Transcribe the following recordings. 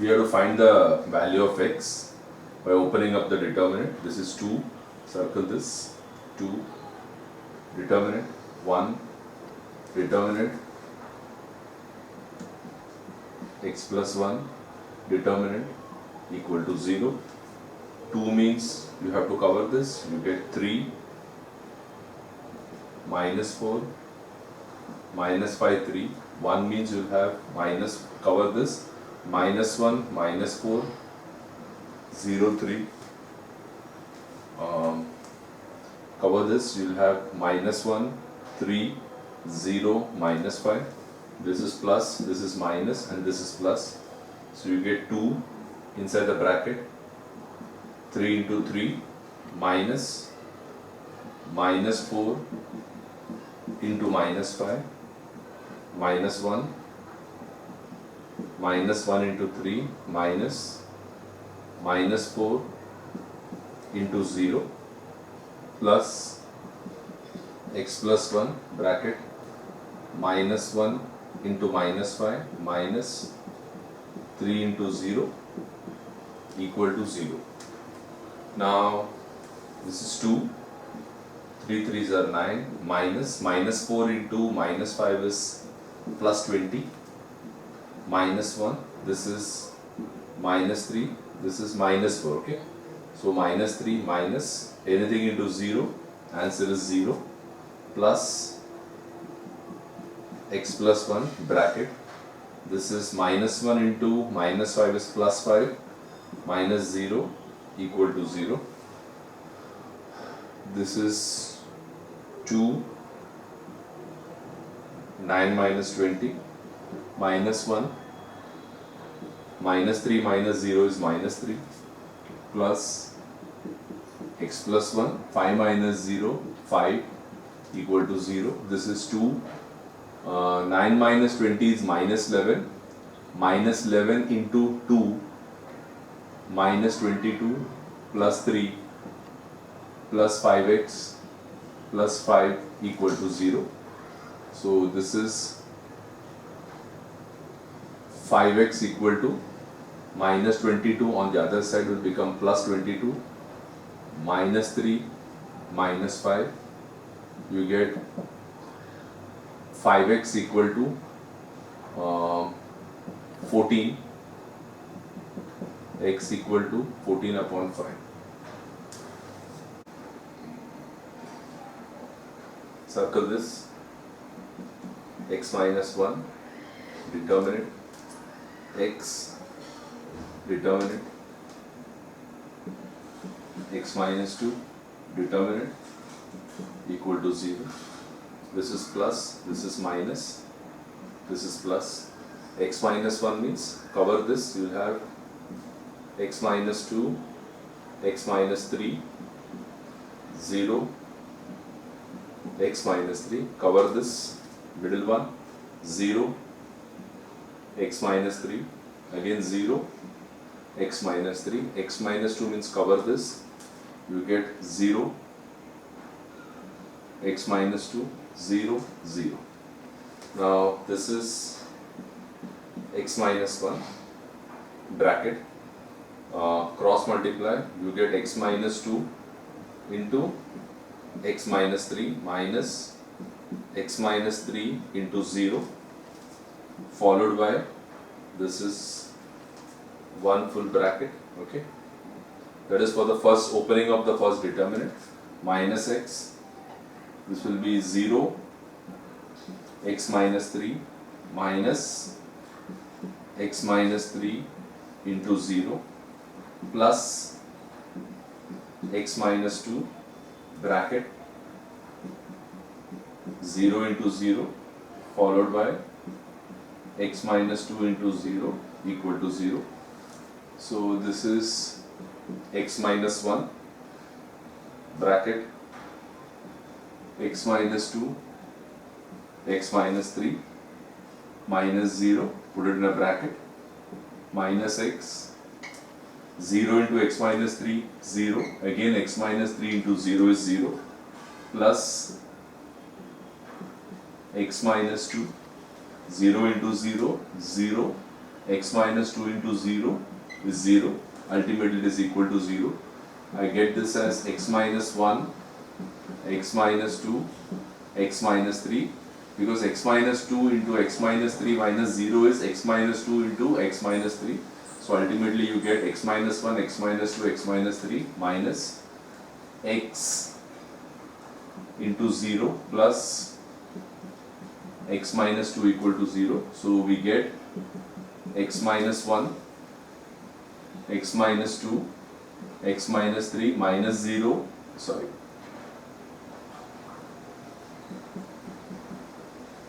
we have to find the value of x by opening up the determinant. This is 2, circle this, 2, determinant, 1, determinant, x plus 1, determinant equal to 0. 2 means you have to cover this, you get 3, minus 4, minus 5, 3. 1 means you have minus, cover this, minus 1, minus 4, 0, 3. Cover this, you will have minus 1, 3, 0, minus 5. This is plus, this is minus, and this is plus. So you get 2 inside the bracket. 3 into 3 minus 4 into minus 5 minus 1 into 3 minus 4 into 0 plus x plus 1 bracket minus 1 into minus 5 minus 3 into 0 equal to 0. Now this is 2, 3 3s are 9, minus 4 into minus 5 is plus 20, minus 1, this is minus 3, this is minus 4, okay. So minus 3 minus anything into 0, answer is 0, plus x plus 1 bracket, this is minus 1 into minus 5 is plus 5, minus 0 equal to 0. This is 2, 9 minus 20, minus 1, minus 3 minus 0 is minus 3, plus x plus 1, 5 minus 0, 5 equal to 0. This is 2, 9 minus 20 is minus 11, minus 11 into 2, minus 22 plus 3 plus 5x plus 5 equal to 0. So this is 5x equal to minus 22 on the other side will become plus 22, minus 3 minus 5, you get 5x equal to 14, x equal to 14 upon 5. Circle this, x minus 1, determinant, x, determinant, x minus 2, determinant equal to 0. This is plus, this is minus, this is plus. X minus 1 means cover this, you will have x minus 2, x minus 3, 0, x minus 3, cover this, middle one, 0, x minus 3, again 0, x minus 3, x minus 2 means cover this, you get 0, x minus 2, 0, 0. Now this is x minus 1, bracket, cross multiply, you get x minus 2 into x minus 3 minus x minus 3 into 0 followed by, this is one full bracket, okay. That is for the first opening of the first determinant, minus x, this will be 0, x minus 3 minus x minus 3 into 0 plus x minus 2 bracket 0 into 0 followed by x minus 2 into 0 equal to 0. So this is x minus 1 bracket x minus 2 x minus 3 minus 0, put it in a bracket, minus x, 0 into x minus 3, 0, again x minus 3 into 0 is 0, plus x minus 2, 0 into 0, 0, x minus 2 into 0 is 0. Ultimately it is equal to 0. I get this as x minus 1, x minus 2, x minus 3, because x minus 2 into x minus 3 minus 0 is x minus 2 into x minus 3. So ultimately you get x minus 1, x minus 2, x minus 3 minus x into 0 plus x minus 2 equal to 0. So we get x minus 1, x minus 2, x minus 3 minus 0,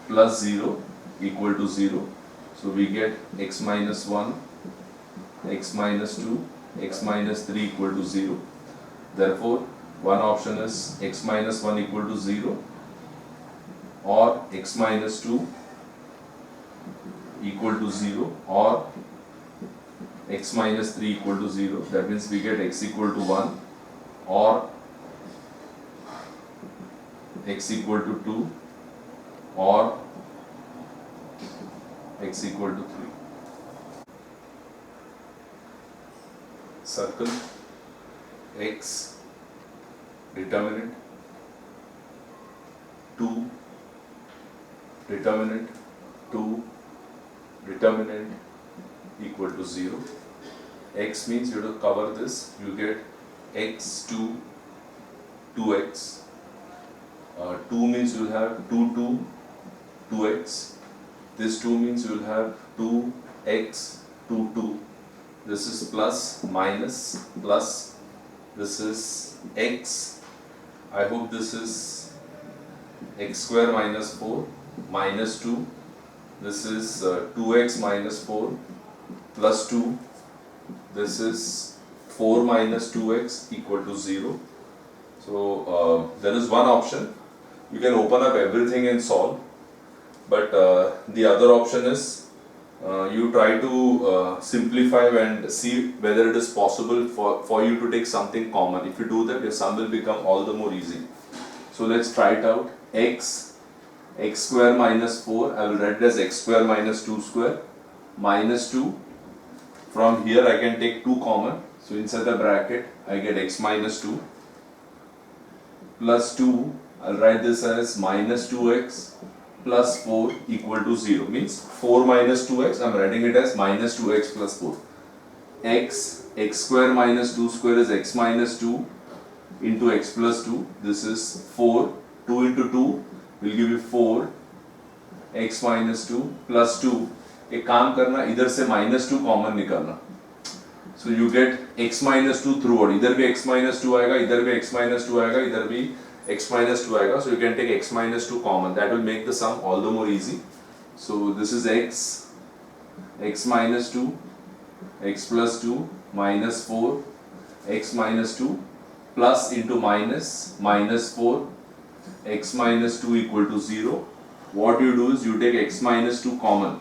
plus 0 equal to 0. So we get x minus 1, x minus 2, x minus 3 equal to 0. Therefore, one option is x minus 1 equal to 0 or x minus 2 equal to 0 or x minus 3 equal to 0. That means we get x equal to 1 or x equal to 2 or x equal to 3. Circle x determinant 2 determinant 2 determinant equal to 0. X means you have to cover this, you get x2 2x. 2 means you will have 2 2x. This 2 means you will have 2x 2. This is plus minus plus. This is x. I hope this is x square minus 4 minus 2. This is 2x minus 4 plus 2. This is 4 minus 2x equal to 0. So there is one option. You can open up everything and solve. But the other option is you try to simplify and see whether it is possible for you to take something common. If you do that, your sum will become all the more easy. So let's try it out. X square minus 4, I will write it as x square minus 2 square minus 2. From here I can take 2 common. So inside the bracket I get x minus 2 plus 2. I'll write this as minus 2x plus 4 equal to 0. Means 4 minus 2x, I'm writing it as minus 2x plus 4. X square minus 2 square is x minus 2 into x plus 2. This is 4. 2 into 2 will give you 4. X minus 2 plus 2. एक काम करना, इधर से minus 2 common निकालना. So you get x minus 2 throughout. इधर भी x minus 2 आएगा, इधर भी x minus 2 आएगा, इधर भी x minus 2 आएगा. So you can take x minus 2 common. That will make the sum all the more easy. So this is x minus 2, x plus 2 minus 4, x minus 2 plus into minus 4, x minus 2 equal to 0. What you do is you take x minus 2 common.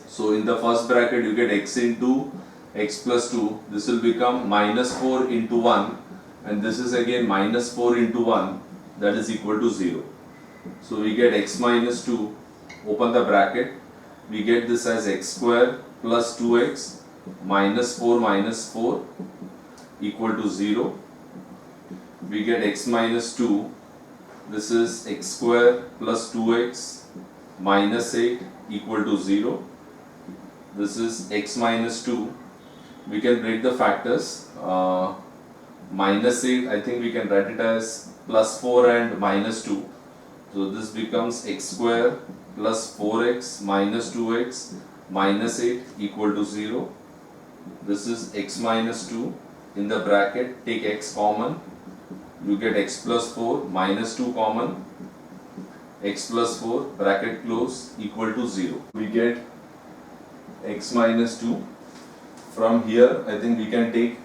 So in the first bracket you get x into x plus 2. This will become minus 4 into 1. And this is again minus 4 into 1, that is equal to 0. So we get x minus 2, open the bracket, we get this as x square plus 2x minus 4 equal to 0. We get x minus 2, this is x square plus 2x minus 8 equal to 0. This is x minus 2. We can break the factors. Minus 8, I think we can write it as plus 4 and minus 2. So this becomes x square plus 4x minus 2x minus 8 equal to 0. This is x minus 2. In the bracket, take x common. You get x plus 4 minus 2 common. X plus 4 bracket close equal to 0. We get x minus 2. From here, I think we can take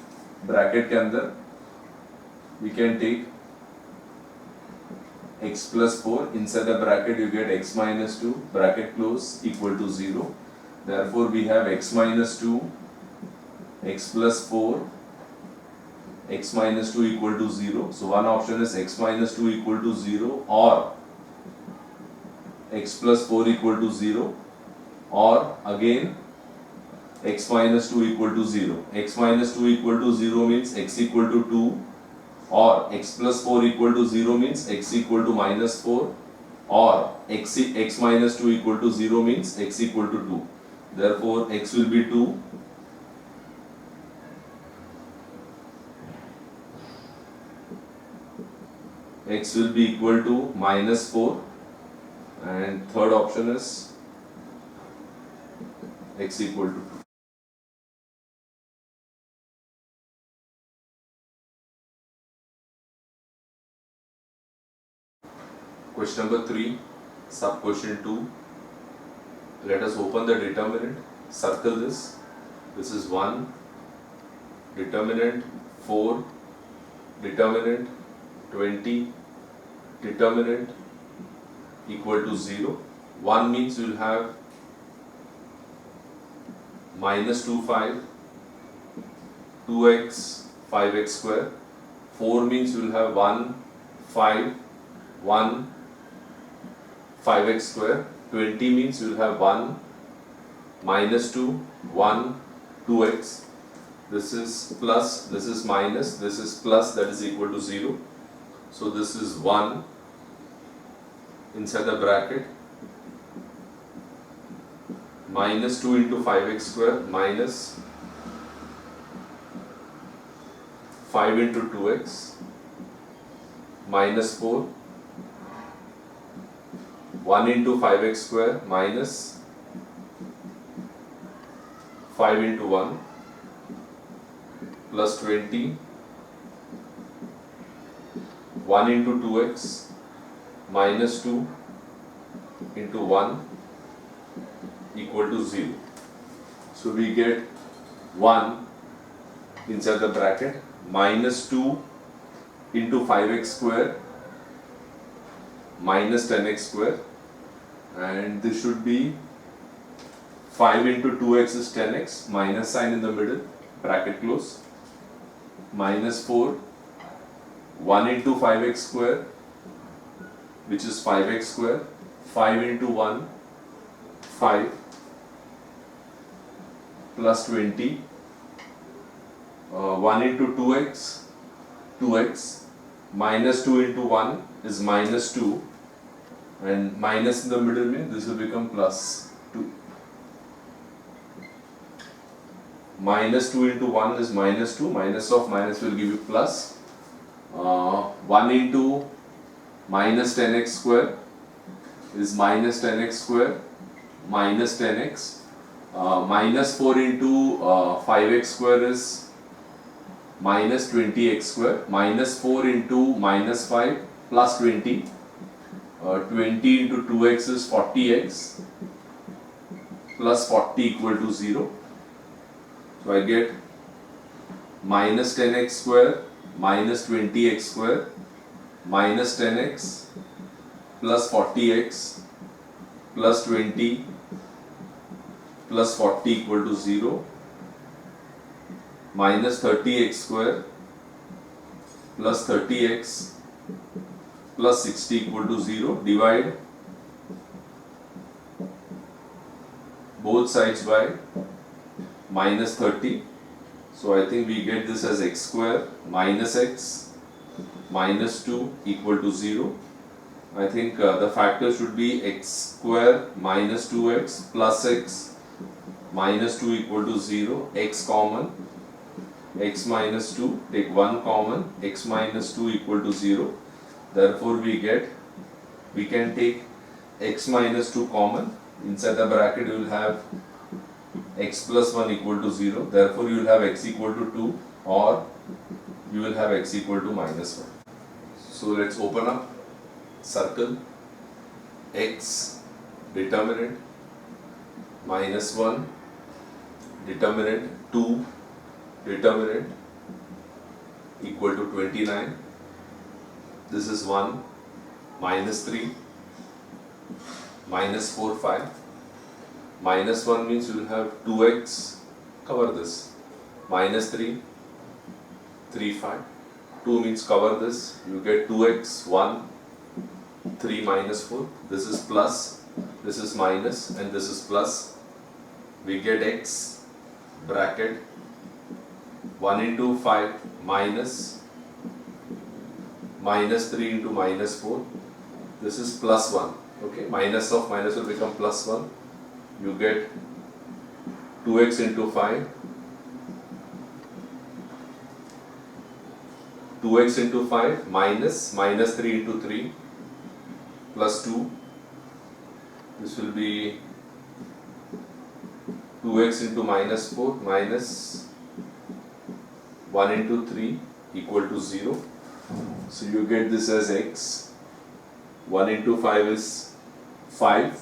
bracket के अंदर we can take x plus 4. Inside the bracket you get x minus 2, bracket close equal to 0. Therefore we have x minus 2, x plus 4, x minus 2 equal to 0. So one option is x minus 2 equal to 0 or x plus 4 equal to 0, or again x minus 2 equal to 0. X minus 2 equal to 0 means x equal to 2, or x plus 4 equal to 0 means x equal to minus 4, or x minus 2 equal to 0 means x equal to 2. Therefore, x will be 2. X will be equal to minus 4, and third option is x equal to 2. Question number 3, sub question 2. Let us open the determinant, circle this. This is 1, determinant 4, determinant 20, determinant equal to 0. 1 means you will have minus 2, 5, 2x, 5x square. 4 means you will have 1, 5, 1, 5x square. 20 means you will have 1, minus 2, 1, 2x. This is plus, this is minus, this is plus, that is equal to 0. So this is 1 inside the bracket, minus 2 into 5x square minus 5 into 2x minus 4, 1 into 5x square minus 5 into 1 plus 20, 1 into 2x minus 2 into 1 equal to 0. So we get 1 inside the bracket, minus 2 into 5x square minus 10x square, and this should be 5 into 2x is 10x, minus sign in the middle, bracket close, minus 4, 1 into 5x square, which is 5x square, 5 into 1, 5, plus 20, 1 into 2x, 2x, minus 2 into 1 is minus 2, and minus in the middle means this will become plus 2. Minus 2 into 1 is minus 2, minus of minus will give you plus. 1 into minus 10x square is minus 10x square minus 10x. Minus 4 into 5x square is minus 20x square. Minus 4 into minus 5 plus 20. 20 into 2x is 40x plus 40 equal to 0. So I get minus 10x square minus 20x square minus 10x plus 40x plus 20 plus 40 equal to 0, minus 30x square plus 30x plus 60 equal to 0. Divide both sides by minus 30. So I think we get this as x square minus x minus 2 equal to 0. I think the factor should be x square minus 2x plus x minus 2 equal to 0. X common, x minus 2, take 1 common, x minus 2 equal to 0. Therefore we can take x minus 2 common. Inside the bracket you will have x plus 1 equal to 0. Therefore you will have x equal to 2, or you will have x equal to minus 1. So let's open up, circle x, determinant minus 1, determinant 2, determinant equal to 29. This is 1, minus 3, minus 4, 5. Minus 1 means you will have 2x, cover this, minus 3, 3, 5. 2 means cover this, you get 2x, 1, 3 minus 4. This is plus, this is minus, and this is plus. We get x bracket 1 into 5 minus 3 into minus 4. This is plus 1. Okay, minus of minus will become plus 1. You get 2x into 5. 2x into 5 minus 3 into 3 plus 2. This will be 2x into minus 4 minus 1 into 3 equal to 0. So you get this as x. 1 into 5 is 5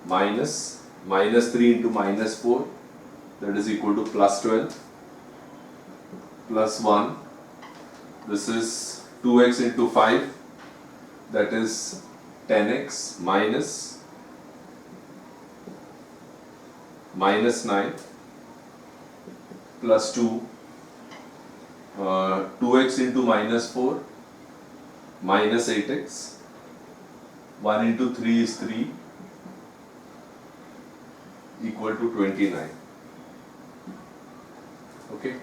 minus 3 into minus 4, that is equal to plus 12 plus 1. This is 2x into 5, that is 10x minus 9 plus 2. 2x into minus 4 minus 8x. 1 into 3 is 3 equal to 29. Okay,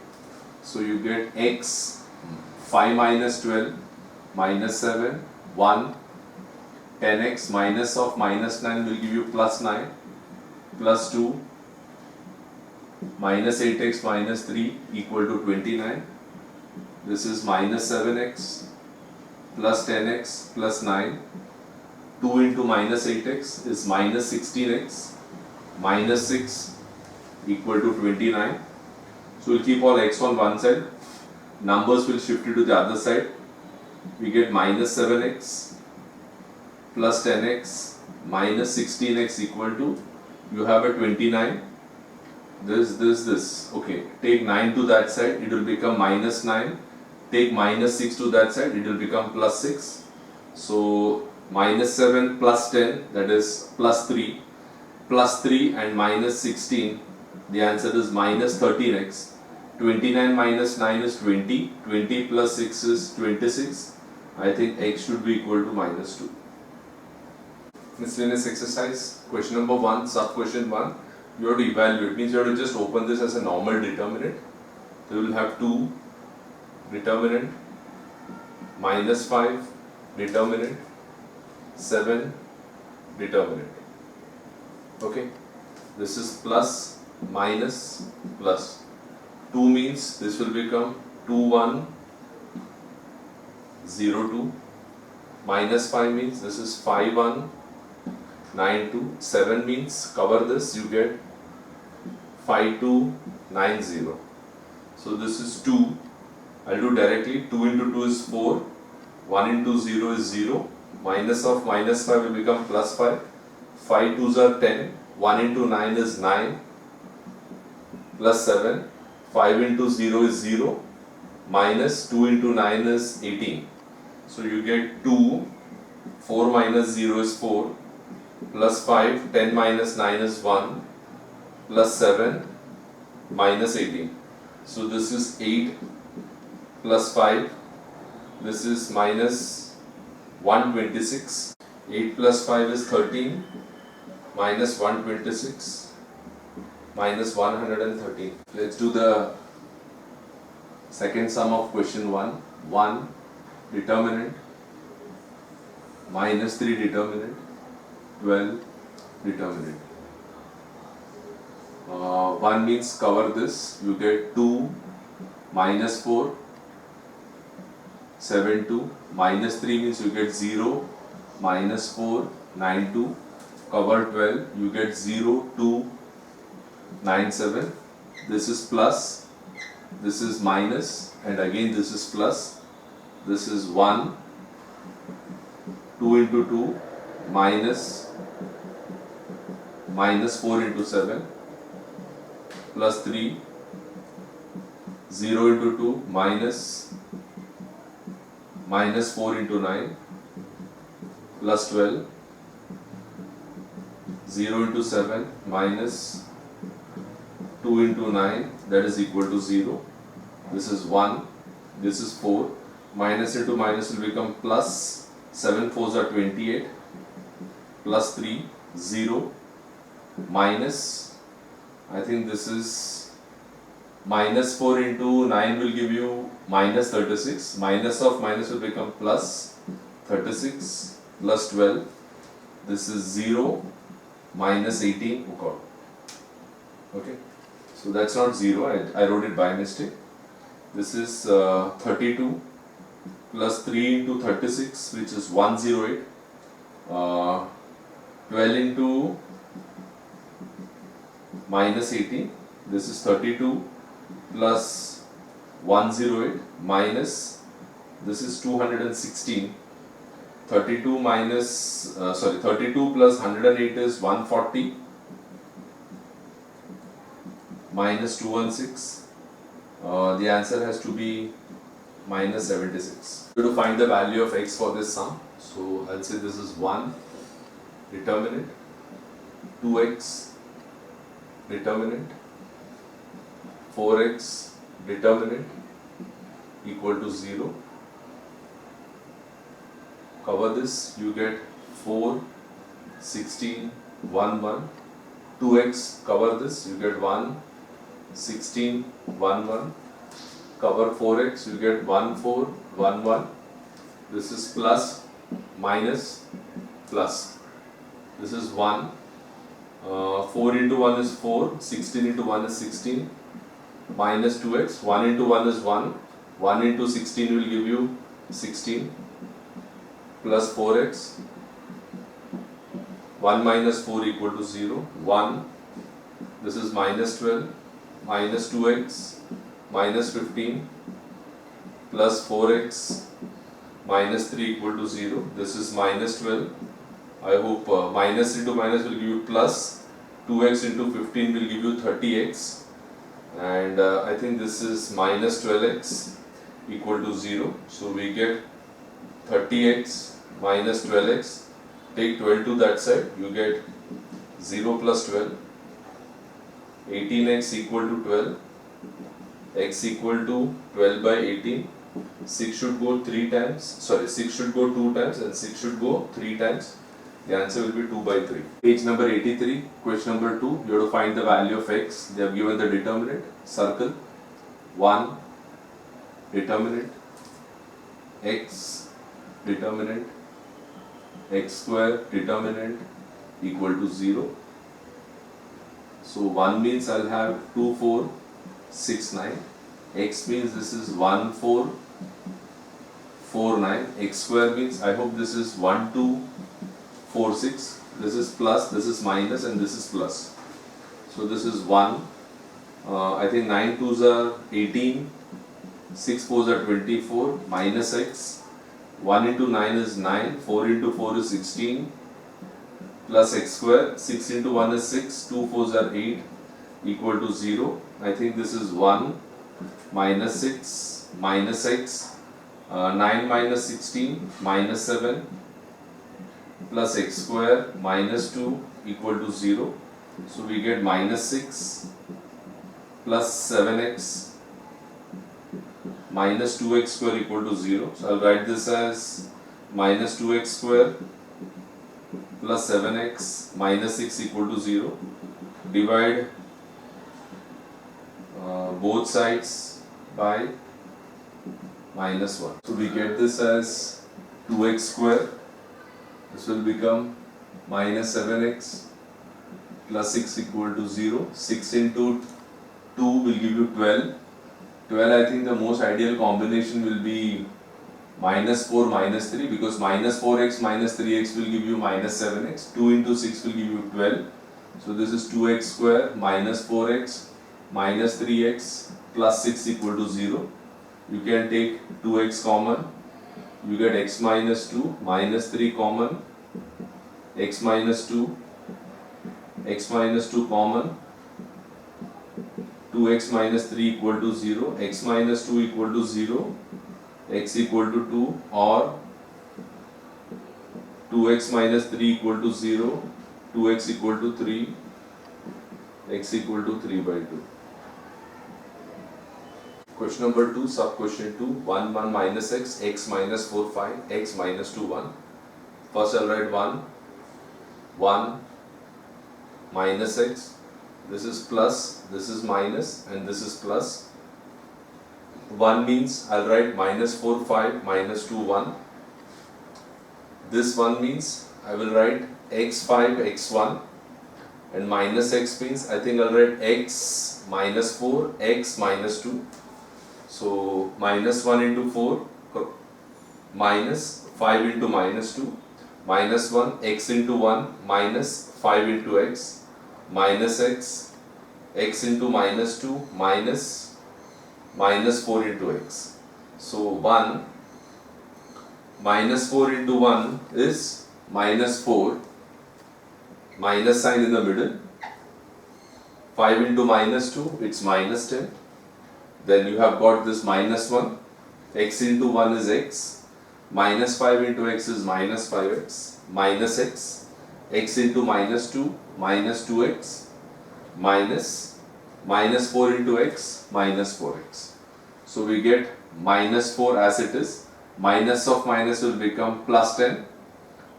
so you get x 5 minus 12 minus 7 1, 10x minus of minus 9 will give you plus 9 plus 2 minus 8x minus 3 equal to 29. This is minus 7x plus 10x plus 9. 2 into minus 8x is minus 16x minus 6 equal to 29. So we'll keep all x on one side. Numbers will shift it to the other side. We get minus 7x plus 10x minus 16x equal to, you have a 29. This. Okay, take 9 to that side, it will become minus 9. Take minus 6 to that side, it will become plus 6. So minus 7 plus 10, that is plus 3 and minus 16, the answer is minus 13x. 29 minus 9 is 20, 20 plus 6 is 26. I think x should be equal to minus 2. Miscellaneous exercise, question number 1, sub question 1. You have to evaluate, means you have to just open this as a normal determinant. So you will have 2 determinant, minus 5 determinant, 7 determinant. Okay, this is plus, minus, plus. 2 means this will become 2, 1, 0, 2. Minus 5 means this is 5, 1, 9, 2. 7 means cover this, you get 5, 2, 9, 0. So this is 2. I'll do directly. 2 into 2 is 4. 1 into 0 is 0. Minus of minus 5 will become plus 5. 5 2s are 10. 1 into 9 is 9. Plus 7. 5 into 0 is 0. Minus 2 into 9 is 18. So you get 2. 4 minus 0 is 4. Plus 5. 10 minus 9 is 1. Plus 7. Minus 18. So this is 8 plus 5. This is minus 126. 8 plus 5 is 13. Minus 126. Minus 113. Let's do the second sum of question 1. 1 determinant, minus 3 determinant, 12 determinant. 1 means cover this, you get 2, minus 4, 7, 2. Minus 3 means you get 0, minus 4, 9, 2. Cover 12, you get 0, 2, 9, 7. This is plus, this is minus, and again this is plus. This is 1, 2 into 2, minus 4 into 7, plus 3, 0 into 2, minus 4 into 9, plus 12, 0 into 7, minus 2 into 9, that is equal to 0. This is 1, this is 4. Minus into minus will become plus. 7 4s are 28. Plus 3, 0. Minus, I think this is minus 4 into 9 will give you minus 36. Minus of minus will become plus 36 plus 12. This is 0 minus 18. Oh God. Okay. So that's not 0. I wrote it by mistake. This is 32 plus 3 into 36, which is 108. 12 into minus 18. This is 32 plus 108 minus, this is 216. 32 minus 32 plus 108 is 140 minus 216. The answer has to be minus 76. We have to find the value of x for this sum. So I'll say this is 1 determinant, 2x determinant, 4x determinant equal to 0. Cover this, you get 4, 16, 1, 1. 2x, cover this, you get 1, 16, 1, 1. Cover 4x, you get 1, 4, 1, 1. This is plus, minus, plus. This is 1. 4 into 1 is 4, 16 into 1 is 16, minus 2x, 1 into 1 is 1, 1 into 16 will give you 16, plus 4x, 1 minus 4 equal to 0, 1, this is minus 12, minus 2x, minus 15, plus 4x, minus 3 equal to 0, this is minus 12. I hope minus into minus will give you plus, 2x into 15 will give you 30x, and I think this is minus 12x equal to 0. So we get 30x minus 12x, take 12 to that side, you get 0 plus 12, 18x equal to 12, x equal to 12 by 18, 6 should go 3 times, 6 should go 2 times and 6 should go 3 times. The answer will be 2 by 3. Page number 83, question number 2, you have to find the value of x. They have given the determinant, circle, 1, determinant, x, determinant, x square, determinant, equal to 0. So 1 means I'll have 2, 4, 6, 9. X means this is 1, 4, 4, 9. X square means, I hope this is 1, 2, 4, 6, this is plus, this is minus, and this is plus. So this is 1, I think 9 2s are 18, 6 4s are 24, minus x, 1 into 9 is 9, 4 into 4 is 16, plus x square, 6 into 1 is 6, 2 4s are 8, equal to 0. I think this is 1, minus 6, minus x, 9 minus 16, minus 7, plus x square minus 2 equal to 0. So we get minus 6 plus 7x minus 2x square equal to 0. So I'll write this as minus 2x square plus 7x minus 6 equal to 0. Divide both sides by minus 1. So we get this as 2x square. This will become minus 7x plus 6 equal to 0. 6 into 2 will give you 12. 12, I think the most ideal combination will be minus 4 minus 3, because minus 4x minus 3x will give you minus 7x. 2 into 6 will give you 12. So this is 2x square minus 4x minus 3x plus 6 equal to 0. You can take 2x common. You get x minus 2, minus 3 common, x minus 2, x minus 2 common, 2x minus 3 equal to 0, x minus 2 equal to 0, x equal to 2, or 2x minus 3 equal to 0, 2x equal to 3, x equal to 3 by 2. Question number 2, sub question 2, 1, 1 minus x, x minus 4, 5, x minus 2, 1. First I'll write 1, 1 minus x, this is plus, this is minus, and this is plus. 1 means I'll write minus 4, 5, minus 2, 1. This 1 means I will write x5, x1, and minus x means I think I'll write x minus 4, x minus 2. So minus 1 into 4, minus 5 into minus 2, minus 1, x into 1, minus 5 into x, minus x into minus 2, minus 4 into x. So 1 minus 4 into 1 is minus 4, minus sign in the middle. 5 into minus 2, it's minus 10. Then you have got this minus 1, x into 1 is x, minus 5 into x is minus 5x, minus x into minus 2, minus 2x, minus 4 into x, minus 4x. So we get minus 4 as it is, minus of minus will become plus 10,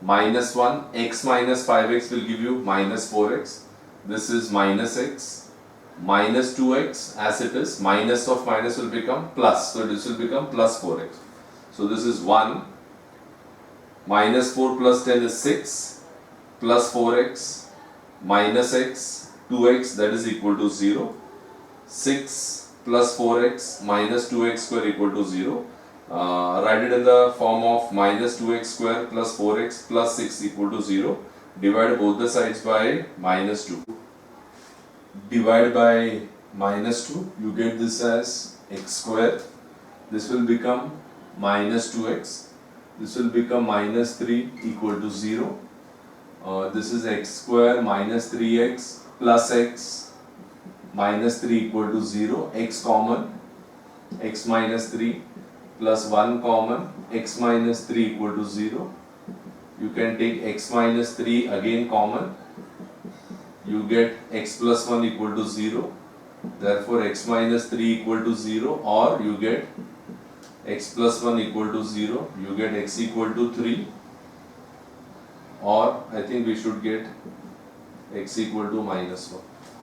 minus 1, x minus 5x will give you minus 4x, this is minus x, minus 2x as it is, minus of minus will become plus, so this will become plus 4x. So this is 1, minus 4 plus 10 is 6, plus 4x, minus x, 2x, that is equal to 0, 6 plus 4x minus 2x square equal to 0. Write it in the form of minus 2x square plus 4x plus 6 equal to 0. Divide both the sides by minus 2. Divide by minus 2, you get this as x square. This will become minus 2x. This will become minus 3 equal to 0. This is x square minus 3x plus x minus 3 equal to 0. X common, x minus 3 plus 1 common, x minus 3 equal to 0. You can take x minus 3 again common. You get x plus 1 equal to 0. Therefore, x minus 3 equal to 0, or you get x plus 1 equal to 0. You get x equal to 3, or I think we should get x equal to minus 1.